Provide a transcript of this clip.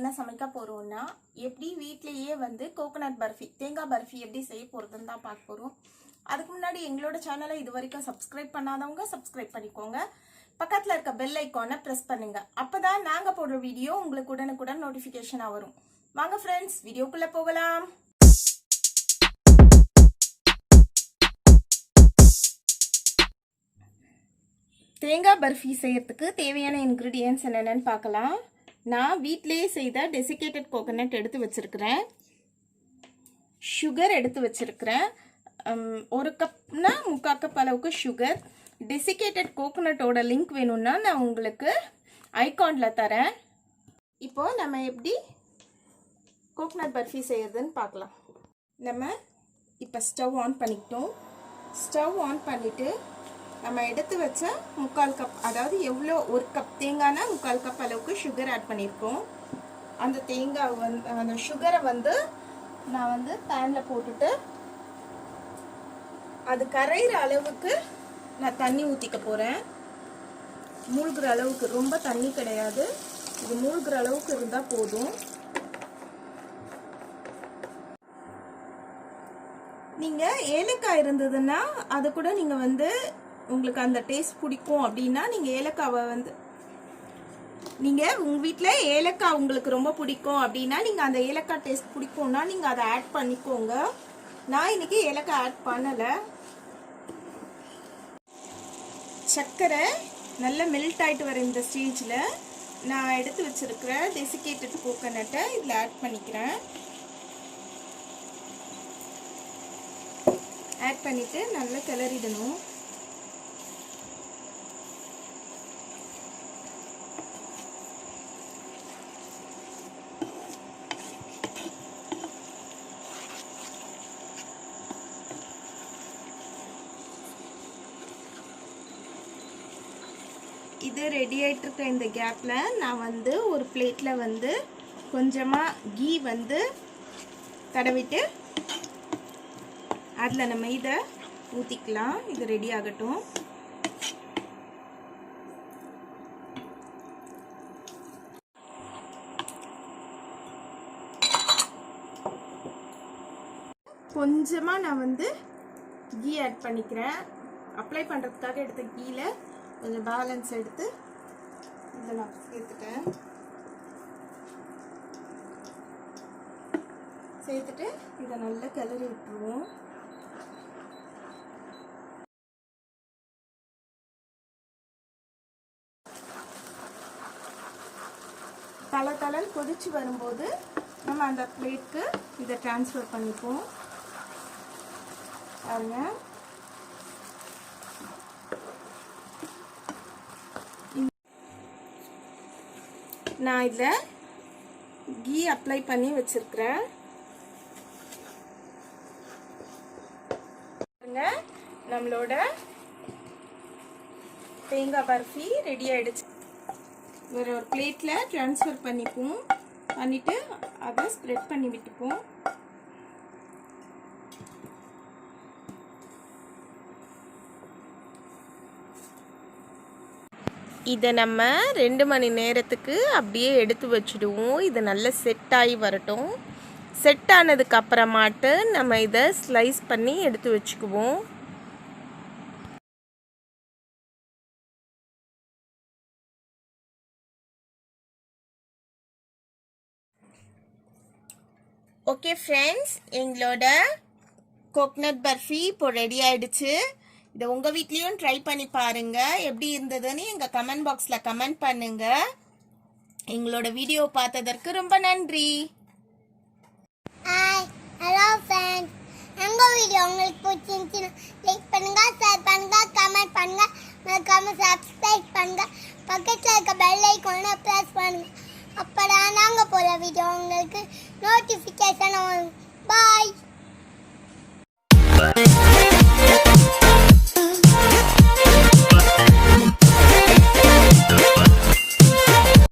என்ன சமைக்க போறோம்னா எப்படி வீட்லயே வந்து கோகனட் பர்ஃபி தேங்காய் பர்ஃபி எப்படி செய்ய போறதுன்னு தான் பார்க்க போறோம். அதுக்கு முன்னாடி எங்களோட சேனலை இதுவரைக்கும் சப்ஸ்கிரைப் பண்ணாதவங்க சப்ஸ்கிரைப் பண்ணிக்கோங்க. பக்கத்துல இருக்க பெல் ஐகானை பிரஸ் பண்ணுங்க. அப்பதான் நாங்க போடுற வீடியோ உங்களுக்கு உடனுக்குடன் நோட்டிபிகேஷனா வரும். வாங்க ஃப்ரெண்ட்ஸ், வீடியோக்குள்ள போகலாம். தேங்காய் பர்ஃபி செய்யறதுக்கு தேவையான இன்கிரீடியன்ட்ஸ் என்னென்னு பார்க்கலாம். நான் வீட்டிலேயே செய்த டெசிகேட்டட் கோகனட் எடுத்து வச்சிருக்கிறேன். சுகர் எடுத்து வச்சிருக்கிறேன். 1 கப்னா 3/4 கப் அளவுக்கு சுகர். டெசிகேட்டட் கோகனட்டோட லிங்க் வேணும்னா நான் உங்களுக்கு ஐகான்ல தரேன். இப்போ நம்ம எப்படி கோகனட் பர்ஃபி செய்யறதுன்னு பார்க்கலாம். நம்ம இப்போ ஸ்டவ் ஆன் பண்ணிக்கிட்டோம். ஸ்டவ் ஆன் பண்ணிட்டு நம்ம எடுத்து வச்ச 3/4 கப், அதாவது எவ்வளோ 1 கப் தேங்காய்னா 3/4 கப் அளவுக்கு சுகர் ஆட் பண்ணியிருக்கோம். அந்த தேங்காய் அந்த சுகரை நான் பேனில் போட்டுட்டு அது கரையிற அளவுக்கு நான் தண்ணி ஊற்றிக்க போகிறேன். மூழ்கிற அளவுக்கு, ரொம்ப தண்ணி கிடையாது, இது மூழ்கிற அளவுக்கு இருந்தால் போதும். நீங்கள் ஏலக்காய் இருந்ததுன்னா அது கூட நீங்கள் உங்களுக்கு அந்த டேஸ்ட் பிடிக்கும் அப்படின்னா நீங்கள் ஏலக்காவை நீங்கள் உங்கள் வீட்டில் ஏலக்காய் உங்களுக்கு ரொம்ப பிடிக்கும் அப்படின்னா நீங்கள் அந்த ஏலக்காய் டேஸ்ட் பிடிக்கும்னா நீங்கள் அதை ஆட் பண்ணிக்கோங்க. நான் இன்னைக்கு ஏலக்காய் ஆட் பண்ணலை. சர்க்கரை நல்லா மெல்ட் ஆகிட்டு வர இந்த ஸ்டேஜில் நான் எடுத்து வச்சிருக்கிற டெசிகேட்டட் கோகனட்டை இதில் ஆட் பண்ணிக்கிறேன். ஆட் பண்ணிவிட்டு நல்லா கிளறிடணும். இது ரெடி ஆகிட்டு இருக்க இந்த கேப்பில் நான் ஒரு பிளேட்டில் கொஞ்சமாக கீ தடவிட்டு அதில் நம்ம இதை ஊற்றிக்கலாம். இது ரெடி ஆகட்டும். கொஞ்சமாக நான் கீ ஆட் பண்ணிக்கிறேன். அப்ளை பண்ணுறதுக்காக எடுத்த கீல கொஞ்சம் பேலன்ஸ் எடுத்து இதில் நான் சேர்த்துட்டேன். சேர்த்துட்டு இதை நல்லா கிளறி விட்டுருவோம். தலை கொதிச்சு வரும்போது நம்ம அந்த பிளேட்க்கு இதை டிரான்ஸ்ஃபர் பண்ணிப்போம். பாருங்க, நான் இதில் கீ அப்ளை பண்ணி வச்சிருக்கிறேன். நம்மளோட தேங்காய் பர்ஃபி ரெடி ஆயிடுச்சு. ஒரு பிளேட்டில் ட்ரான்ஸ்ஃபர் பண்ணிப்போம். பண்ணிட்டு அதை ஸ்ப்ரெட் பண்ணி விட்டுப்போம். இதை நம்ம 2 மணி நேரத்துக்கு அப்படியே எடுத்து வச்சுடுவோம். இது நல்லா செட் ஆகி வரட்டும். செட் ஆனதுக்கு அப்புறமாட்டு நம்ம இதை ஸ்லைஸ் பண்ணி எடுத்து வச்சுக்குவோம். ஓகே ஃப்ரெண்ட்ஸ், எங்களோட கோகனட் பர்ஃபி இப்போ ரெடி ஆயிடுச்சு. இதை உங்கள் வீட்லேயும் ட்ரை பண்ணி பாருங்க. எப்படி இருந்ததுன்னு எங்கள் கமெண்ட் பாக்ஸில் கமெண்ட் பண்ணுங்க. எங்களோட வீடியோ பார்த்ததற்கு ரொம்ப நன்றி. Hi, hello friends. எங்கள் வீடியோ உங்களுக்கு பிடிச்சிருந்துச்சுன்னா லைக் பண்ணுங்க, ஷேர் பண்ணுங்க, கமெண்ட் பண்ணுங்க, மறக்காம சப்ஸ்கிரைப் பண்ணுங்க. பக்கத்தில் இருக்க பெல் ஐகானை ப்ரெஸ் பண்ணுங்க. அப்போ தான் நாங்கள் போகிற வீடியோ உங்களுக்கு நோட்டிஃபிகேஷன் வரும். பாய்.